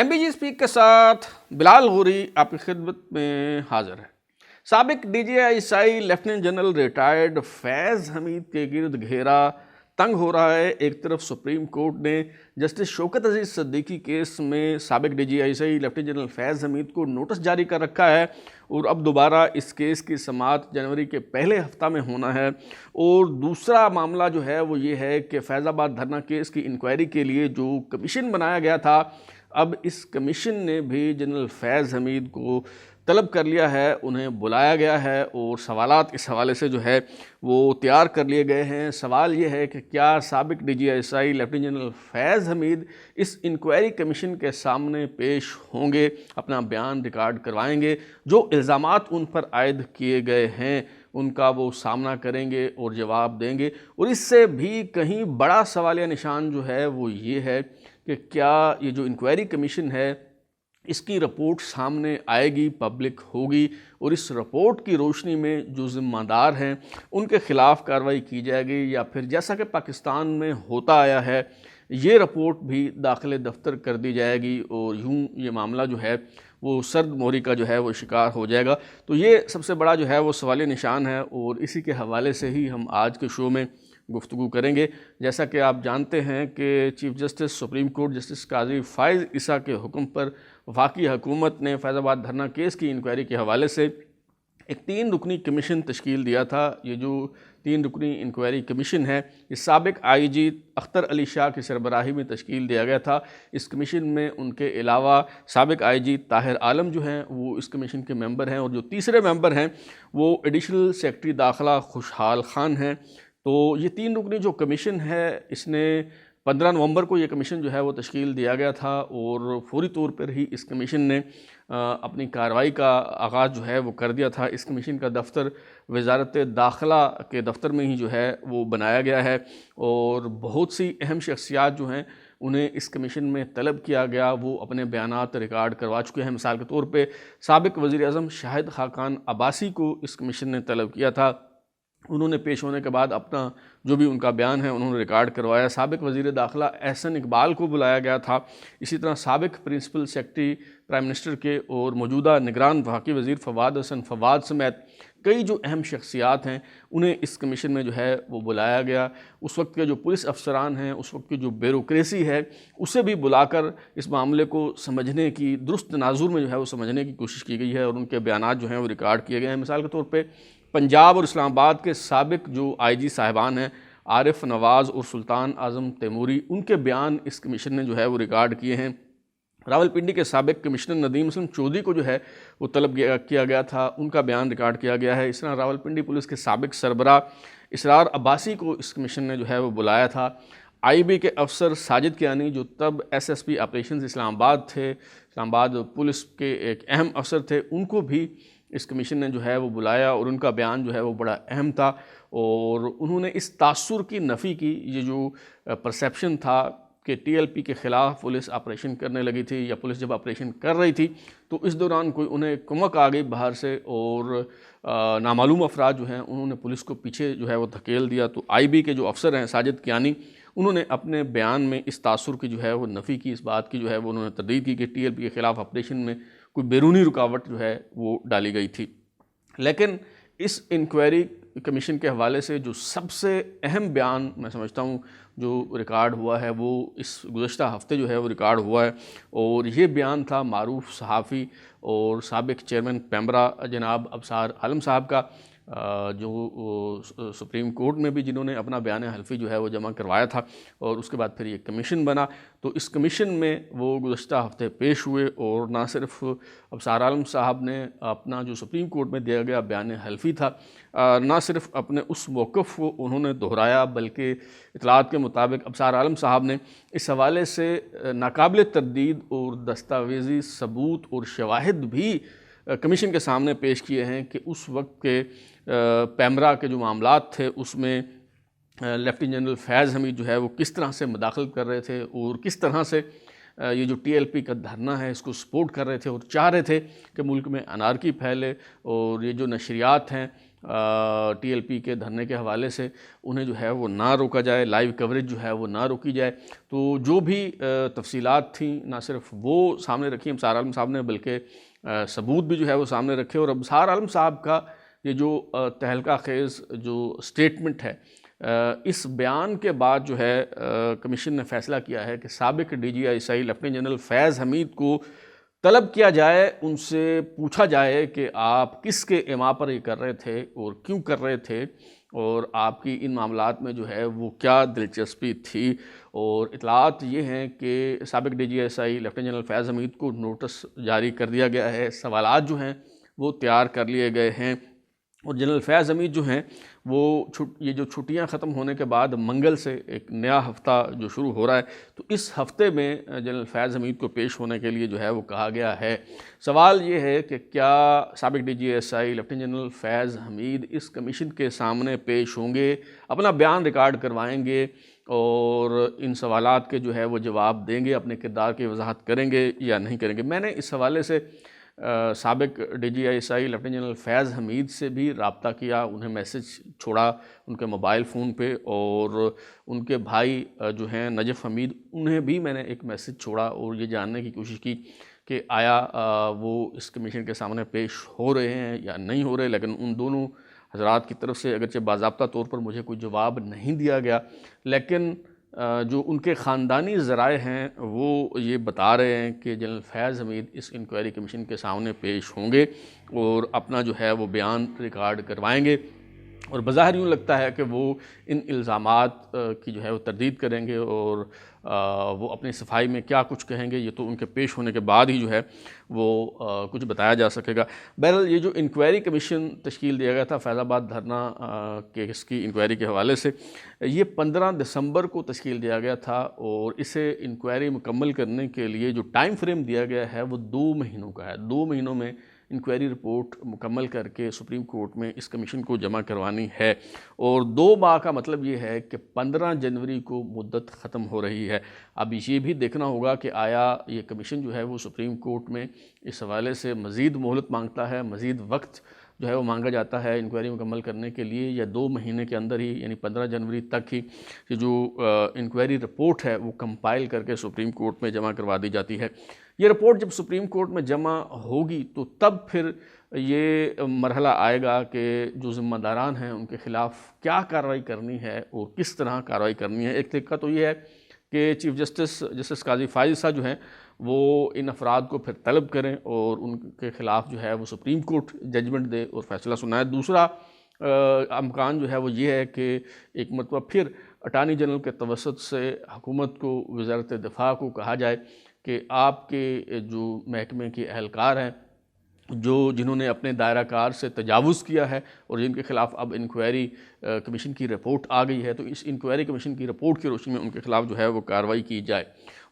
MBG speak के साथ बिलाल गौरी आपकी खिदमत में हाजिर है। साबिक DGI लेफ्टिनेंट जनरल रिटायर्ड फैज़ हमीद के गिर्द घेरा तंग हो रहा है। एक तरफ सुप्रीम कोर्ट ने जस्टिस शौकत अजीज़ सिद्दीकी केस में साबिक DGI लेफ्टिनेंट जनरल फैज़ हमीद को नोटिस जारी कर रखा है और अब दोबारा इस केस की समाअत जनवरी के पहले हफ्ता में होना है। और दूसरा मामला जो है वो ये है कि फैज़ाबाद धरना केस की इंक्वायरी के लिए जो कमीशन बनाया गया था, अब इस कमीशन ने भी जनरल फैज़ हमीद को तलब कर लिया है, उन्हें बुलाया गया है और सवालात इस हवाले से जो है वो तैयार कर लिए गए हैं। सवाल ये है कि क्या साबिक DGI लेफ्टिनेंट जनरल फैज़ हमीद इस इंक्वायरी कमीशन के सामने पेश होंगे, अपना बयान रिकॉर्ड करवाएंगे, जो इल्ज़ामात उन पर आयद किए गए हैं उनका वो सामना करेंगे और जवाब देंगे। और इससे भी कहीं बड़ा सवालिया निशान जो है वो ये है कि क्या ये जो इंक्वायरी कमीशन है इसकी रिपोर्ट सामने आएगी, पब्लिक होगी और इस रिपोर्ट की रोशनी में जो ज़िम्मेदार हैं उनके ख़िलाफ़ कार्रवाई की जाएगी, या फिर जैसा कि पाकिस्तान में होता आया है ये रिपोर्ट भी दाखिले दफ्तर कर दी जाएगी और यूँ ये मामला जो है वो सर्द मोहरी का जो है वो शिकार हो जाएगा। तो ये सबसे बड़ा जो है वो सवालिया निशान है और इसी के हवाले से ही हम आज के शो में गुफ्तगू करेंगे। जैसा कि आप जानते हैं कि chief justice supreme court justice Qazi Faez Isa के हुक्म पर वफाकी हुकूमत ने फैज़ाबाद धरना केस की इंक्वायरी के हवाले से एक 3 रुकनी कमीशन तश्कील दिया था। ये जो 3 रुकनी इंक्वायरी कमीशन है ये साबिक IG अख्तर अली शाह की सरबराही में तश्कील दिया गया था। इस कमीशन में उनके अलावा साबिक IG ताहिर आलम जो हैं वो इस कमीशन के मेंबर हैं और जो तीसरे मेंबर हैं वो एडिशनल सेक्रेटरी दाखिला खुशहाल खान हैं। तो ये 3 रुकनी जो कमीशन है इसने 15 नवंबर को ये कमीशन जो है वो तश्कील दिया गया था और फौरी तौर पर ही इस कमीशन ने अपनी कार्रवाई का आगाज़ जो है वो कर दिया था। इस कमीशन का दफ्तर वजारत दाखिला के दफ्तर में ही जो है वो बनाया गया है और बहुत सी अहम शख्सियात जो हैं उन्हें इस कमीशन में तलब किया गया, वो अपने बयानात रिकॉर्ड करवा चुके हैं। मिसाल के तौर पे साबिक वज़ीर-ए-आज़म शाहिद खाकान अब्बासी को इस कमीशन ने तलब किया था। उन्होंने पेश होने के बाद अपना जो भी उनका बयान है उन्होंने रिकॉर्ड करवाया। साबिक वज़ीर दाखिला एहसन इकबाल को बुलाया गया था। इसी तरह साबिक प्रिंसिपल सेक्रेटरी प्राइम मिनिस्टर के और मौजूदा निगरान वफाकी वज़ीर फवाद हसन फवाद समेत कई जो अहम शख्सियात हैं उन्हें इस कमीशन में जो है वो बुलाया गया। उस वक्त के जो पुलिस अफसरान हैं, उस वक्त की जो ब्यूरोक्रेसी है, उसे भी बुलाकर इस मामले को समझने की दुरुस्त तनाजुर में जो है वो समझने की कोशिश की गई है और उनके बयानात जो हैं वो रिकॉर्ड किए गए हैं। मिसाल के तौर पर पंजाब और इस्लामाबाद के साबिक जो IG साहिबान हैं आरिफ नवाज़ और सुल्तान आज़म तैमूरी, उनके बयान इस कमीशन ने जो है वो रिकॉर्ड किए हैं। रावलपिंडी के साबिक कमिश्नर नदीम हसन चौधरी को जो है वो तलब किया गया था, उनका बयान रिकॉर्ड किया गया है। इस तरह रावलपिंडी पुलिस के साबिक सरबरा इसरार अब्बासी को इस कमीशन ने जो है वो बुलाया था। IB के अफसर साजिद कियानी जो तब SSP ऑपरेशंस इस्लामाबाद थे, इस्लामाबाद पुलिस के एक अहम अफसर थे, उनको भी इस कमीशन ने जो है वो बुलाया और उनका बयान जो है वो बड़ा अहम था और उन्होंने इस तासुर की नफ़ी की। ये जो परसेप्शन था कि TLP के ख़िलाफ़ पुलिस ऑपरेशन करने लगी थी या पुलिस जब ऑपरेशन कर रही थी तो इस दौरान कोई उन्हें कुमक आ गई बाहर से और नामालूम अफराद जो हैं उन्होंने पुलिस को पीछे जो है वो धकेल दिया। तो IB के जो अफसर हैं साजिद कियानी, उन्होंने अपने बयान में इस तासुर की जो है वो नफ़ी की, इस बात की जो है वो उन्होंने तरदीद की कि TLP के ख़िलाफ़ ऑपरेशन में कोई बैरूनी रुकावट जो है वो डाली गई थी। लेकिन इस इंक्वायरी कमीशन के हवाले से जो सबसे अहम बयान मैं समझता हूँ जो रिकॉर्ड हुआ है वो इस गुज़श्ता हफ्ते जो है वो रिकॉर्ड हुआ है और ये बयान था मारूफ सहाफ़ी और साबिक चेयरमैन पेमरा जनाब अबसार आलम साहब का, जो सुप्रीम कोर्ट में भी जिन्होंने अपना बयान हल्फी जो है वो जमा करवाया था और उसके बाद फिर ये कमीशन बना। तो इस कमीशन में वो गुज़श्ता हफ्ते पेश हुए और ना सिर्फ अबसार आलम साहब ने अपना जो सुप्रीम कोर्ट में दिया गया बयान हल्फी था ना सिर्फ अपने उस मौक़िफ़ को उन्होंने दोहराया, बल्कि इतलात के मुताबिक अबसार आलम साहब ने इस हवाले से नाकाबिल तरदीद और दस्तावेज़ी सबूत और शवाहिद भी कमीशन के सामने पेश किए हैं कि उस वक्त के पेमरा के जो मामलात थे उसमें लेफ्टिनेंट जनरल फैज़ हमीद जो है वो किस तरह से मुदाखलत कर रहे थे और किस तरह से ये जो TLP का धरना है इसको सपोर्ट कर रहे थे और चाह रहे थे कि मुल्क में अनारकी फैले और ये जो नशरियात हैं TLP के धरने के हवाले से उन्हें जो है वो ना रोका जाए, लाइव कवरेज जो है वो ना रोकी जाए। तो जो भी तफसीलात थी ना सिर्फ वो सामने रखी अबसार आलम साहब ने, बल्कि सबूत भी जो है वो सामने रखे। और अबसार आलम साहब का ये जो तहलका खेज़ जो स्टेटमेंट है, इस बयान के बाद जो है कमीशन ने फ़ैसला किया है कि साबिक DGI लेफ्टिनेंट जनरल फैज़ हमीद को तलब किया जाए, उनसे पूछा जाए कि आप किसके इमा पर ये कर रहे थे और क्यों कर रहे थे, और आपकी इन मामलात में जो है वो क्या दिलचस्पी थी। और इतलात ये हैं कि साबिक DGI लेफ्टिनेंट जनरल फैज़ हमीद को नोटिस जारी कर दिया गया है, सवालात जो हैं वो तैयार कर लिए गए हैं। और जनरल फैज़ हमीद जो हैं वो ये जो छुट्टियां ख़त्म होने के बाद मंगल से एक नया हफ़्ता जो शुरू हो रहा है, तो इस हफ़्ते में जनरल फैज़ हमीद को पेश होने के लिए जो है वो कहा गया है। सवाल ये है कि क्या साबिक DGI लेफ्टिनेंट जनरल फैज़ हमीद इस कमीशन के सामने पेश होंगे, अपना बयान रिकॉर्ड करवाएंगे और इन सवालात के जो है वो जवाब देंगे, अपने किरदार की वजाहत करेंगे या नहीं करेंगे। मैंने इस हवाले से साबिक DGI लेफ्टिनेंट जनरल फैज़ हमीद से भी रब्ता किया, उन्हें मैसेज छोड़ा उनके मोबाइल फ़ोन पे, और उनके भाई जो हैं नजफ़ हमीद, उन्हें भी मैंने एक मैसेज छोड़ा और ये जानने की कोशिश की कि आया वो इस कमीशन के सामने पेश हो रहे हैं या नहीं हो रहे। लेकिन उन दोनों हज़रात की तरफ से अगरचे बाज़ाब्ता तौर पर मुझे कोई जवाब नहीं दिया गया, लेकिन जो उनके ख़ानदानी ज़राए हैं वो ये बता रहे हैं कि जनरल फैज़ हमीद इस इंक्वायरी कमीशन के सामने पेश होंगे और अपना जो है वो बयान रिकॉर्ड करवाएंगे। और बज़ाहिर यूँ लगता है कि वो इन इल्ज़ामात की जो है वो तरदीद करेंगे और वो अपनी सफाई में क्या कुछ कहेंगे ये तो उनके पेश होने के बाद ही जो है वो कुछ बताया जा सकेगा। बहरहाल ये जो इंक्वायरी कमीशन तश्कील दिया गया था फैज़ाबाद धरना केस की इंक्वायरी के हवाले से, ये 15 दिसंबर को तश्कील दिया गया था और इसे इंक्वायरी मुकम्मल करने के लिए जो टाइम फ्रेम दिया गया है वो 2 महीनों का है। 2 महीनों में इंक्वायरी रिपोर्ट मुकम्मल करके सुप्रीम कोर्ट में इस कमीशन को जमा करवानी है। और 2 माह का मतलब ये है कि 15 जनवरी को मुद्दत ख़त्म हो रही है। अब ये भी देखना होगा कि आया ये कमीशन जो है वो सुप्रीम कोर्ट में इस हवाले से मज़ीद मोहलत मांगता है, मज़ीद वक्त जो है वो मांगा जाता है इंक्वायरी मुकम्मल करने के लिए, या 2 महीने के अंदर ही यानी 15 जनवरी तक ही ये जो इंक्वायरी रिपोर्ट है वो कंपाइल करके सुप्रीम कोर्ट में जमा करवा दी जाती है। ये रिपोर्ट जब सुप्रीम कोर्ट में जमा होगी तो तब फिर ये मरहला आएगा कि जो ज़िम्मेदारान हैं उनके ख़िलाफ़ क्या कार्रवाई करनी है और किस तरह कार्रवाई करनी है। एक तरीका तो ये है कि चीफ़ जस्टिस काजी फ़ाइज़ साहब जो हैं वो इन अफराद को फिर तलब करें और उनके ख़िलाफ़ जो है वो सुप्रीम कोर्ट जजमेंट दे और फ़ैसला सुनाए। दूसरा अमकान जो है वो ये है कि एक मरतबा फिर अटार्नी जनरल के तवसत से हुकूमत को, वज़ारत दिफ़ा को कहा जाए कि आपके जो महकमे के अहलकार हैं जिन्होंने अपने दायरा कार से तजावुज़ किया है और जिनके ख़िलाफ़ अब इंक्वायरी कमीशन की रिपोर्ट आ गई है, तो इस इंक्वायरी कमीशन की रिपोर्ट की रोशनी में उनके ख़िलाफ़ जो है वो कार्रवाई की जाए।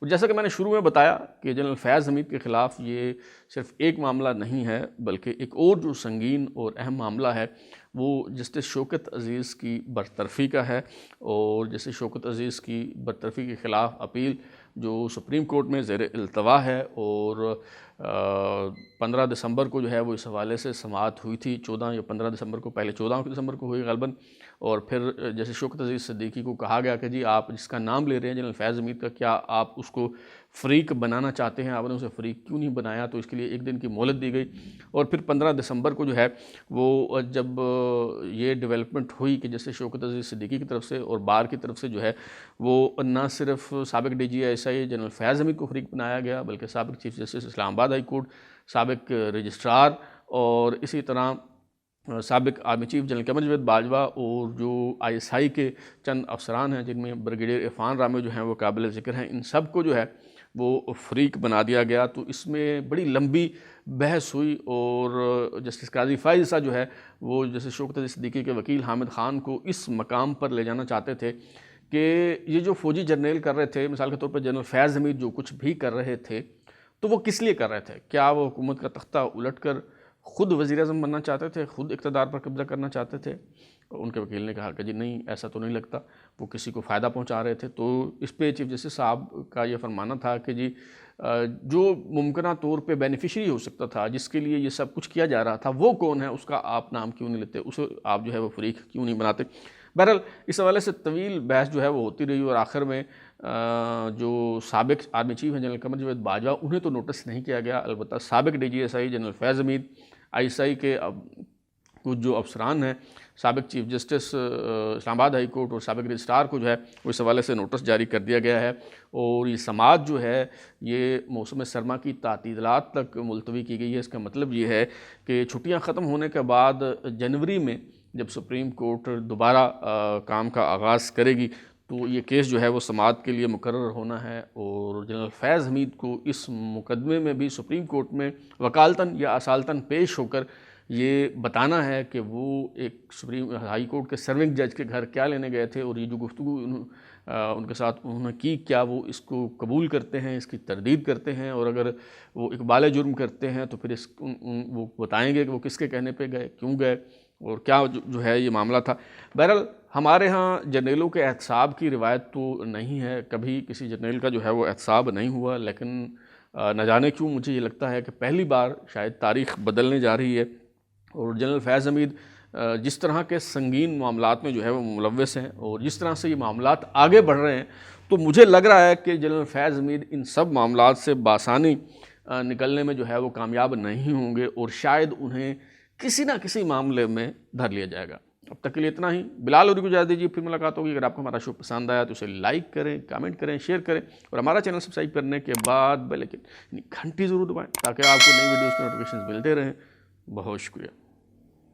और जैसा कि मैंने शुरू में बताया कि जनरल फैज़ हमीद के ख़िलाफ़ ये सिर्फ़ एक मामला नहीं है, बल्कि एक और जो संगीन और अहम मामला है वो जस्टिस शौकत अज़ीज़ की बरतरफ़ी का है। और जस्टिस शौकत अज़ीज़ की बरतरफ़ी के ख़िलाफ़ अपील जो सुप्रीम कोर्ट में ज़ेर इल्तवा है और 15 दिसंबर को जो है वो इस हवाले से समाअत हुई थी। 14 या 15 दिसंबर को, पहले 14 दिसंबर को हुई ग़ालिबन, और फिर जैसे शौकत अज़ीज़ सिद्दीकी को कहा गया कि जी आप जिसका नाम ले रहे हैं जनरल फैज़ हमीद का, क्या आप उसको फ़रीक बनाना चाहते हैं, आपने उसे फ़रीक क्यों नहीं बनाया। तो इसके लिए 1 दिन की मोहलत दी गई। और फिर 15 दिसंबर को जो है वो जब ये डेवलपमेंट हुई कि जैसे शौकत अज़ीज़ सिद्दीकी की तरफ से और बार की तरफ से जो है वो न सिर्फ साबिक DGI जनरल फैज़ हमीद को फ़रीक बनाया गया, बल्कि साबिक chief justice Islamabad high court, साबिक रजिस्ट्रार और इसी तरह साबिक army chief general Qamar Javed Bajwa और जो ISI के चंद अफसरान हैं जिनमें ब्रिगेडियर इरफान रामी जो हैं वो काबिल ज़िक्र हैं, इन सब को जो है वो फ़रीक बना दिया गया। तो इसमें बड़ी लंबी बहस हुई और जस्टिस काजी फ़ाइज़ साहब जो है वो जैसे शौकत अज़ीज़ सिद्दीकी के वकील हामिद ख़ान को इस मकाम पर ले जाना चाहते थे कि ये जो फ़ौजी जर्नल कर रहे थे, मिसाल के तौर पर जनरल फैज़ हमीद जो कुछ भी कर रहे थे तो वो किस लिए कर रहे थे। क्या वो हुकूमत का तख्ता उलट कर ख़ुद वज़ीर-ए-आज़म बनना चाहते थे, ख़ुद इक़्तिदार पर कब्ज़ा करना चाहते थे, उनके वकील ने कहा कि जी नहीं, ऐसा तो नहीं लगता, वो किसी को फ़ायदा पहुंचा रहे थे। तो इस पे चीफ जस्टिस साहब का ये फरमाना था कि जी जो मुमकिन तौर पे बेनिफिशरी हो सकता था, जिसके लिए ये सब कुछ किया जा रहा था, वो कौन है, उसका आप नाम क्यों नहीं लेते, उसे आप जो है वो फरीक क्यों नहीं बनाते। बहरहाल इस हवाले से तवील बहस जो है वो होती रही और आखिर में जो साबिक आर्मी चीफ हैं जनरल कमर जावेद बाजवा, उन्हें तो नोटिस नहीं किया गया, अलबत्ता साबिक DGSI जनरल फैज़ हमीद, ISI के कुछ जो अफसरान हैं, साबिक chief justice Islamabad high court और साबिक रजिस्ट्रार को जो है वो इस हवाले से नोटिस जारी कर दिया गया है। और ये समाअत जो है ये मौसम सरमा की तातीलात तक मुलतवी की गई है। इसका मतलब ये है कि छुट्टियां ख़त्म होने के बाद जनवरी में जब सुप्रीम कोर्ट दोबारा काम का आगाज़ करेगी तो ये केस जो है वो समाअत के लिए मुकर्रर होना है। और जनरल फैज़ हमीद को इस मुकदमे में भी सुप्रीम कोर्ट में वकालतन या असालतन पेश होकर ये बताना है कि वो एक सुप्रीम हाई कोर्ट के सर्विंग जज के घर क्या लेने गए थे और ये जो गुफ्तगू उनके साथ उन्होंने की, क्या वो इसको कबूल करते हैं, इसकी तरदीद करते हैं, और अगर वो इकबाल जुर्म करते हैं तो फिर वो बताएंगे कि वो किसके कहने पे गए, क्यों गए और क्या जो है ये मामला था। बहरहाल हमारे यहाँ जर्नेलों के एहतसाब की रिवायत तो नहीं है, कभी किसी जर्नेल का जो है वो एहतसाब नहीं हुआ, लेकिन न जाने क्यों मुझे ये लगता है कि पहली बार शायद तारीख़ बदलने जा रही है। और जनरल फैज़ हमीद जिस तरह के संगीन मामलात में जो है वो मुलव्वस हैं और जिस तरह से ये मामलात आगे बढ़ रहे हैं, तो मुझे लग रहा है कि जनरल फैज़ हमीद इन सब मामलात से बासानी निकलने में जो है वो कामयाब नहीं होंगे और शायद उन्हें किसी ना किसी मामले में धर लिया जाएगा। अब तक के लिए इतना ही। बिलाल हुर्री को इजाज़त दीजिए, फिर मुलाकात होगी। अगर आपको हमारा शो पसंद आया तो उसे लाइक करें, कमेंट करें, शेयर करें और हमारा चैनल सब्सक्राइब करने के बाद बेल आइकन घंटी ज़रूर दबाएँ ताकि आपको नई वीडियोज़ के नोटिफिकेशन मिलते रहें। बहुत शुक्रिया।